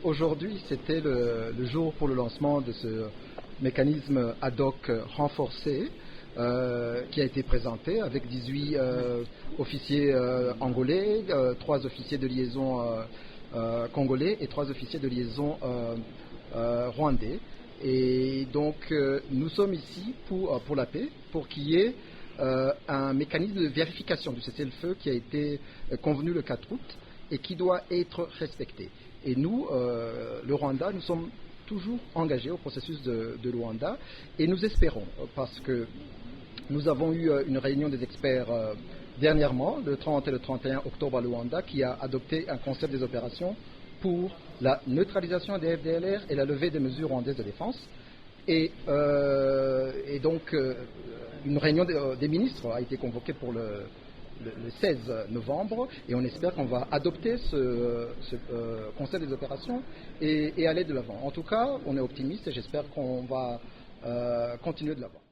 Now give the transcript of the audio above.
Aujourd'hui, c'était le jour pour le lancement de ce mécanisme ad hoc renforcé qui a été présenté avec 18 officiers angolais, 3 officiers de liaison congolais et 3 officiers de liaison rwandais. Et donc, nous sommes ici pour la paix, pour qu'il y ait un mécanisme de vérification du cessez-le-feu qui a été convenu le 4 août et qui doit être respecté. Et nous, le Rwanda, nous sommes toujours engagés au processus de Luanda et nous espérons, parce que nous avons eu une réunion des experts dernièrement, le 30 et le 31 octobre à Luanda, qui a adopté un concept des opérations pour la neutralisation des FDLR et la levée des mesures rwandaises de défense. Et donc, une réunion des ministres a été convoquée pour le 16 novembre et on espère qu'on va adopter ce concept des opérations et aller de l'avant. En tout cas, on est optimiste et j'espère qu'on va continuer de l'avant.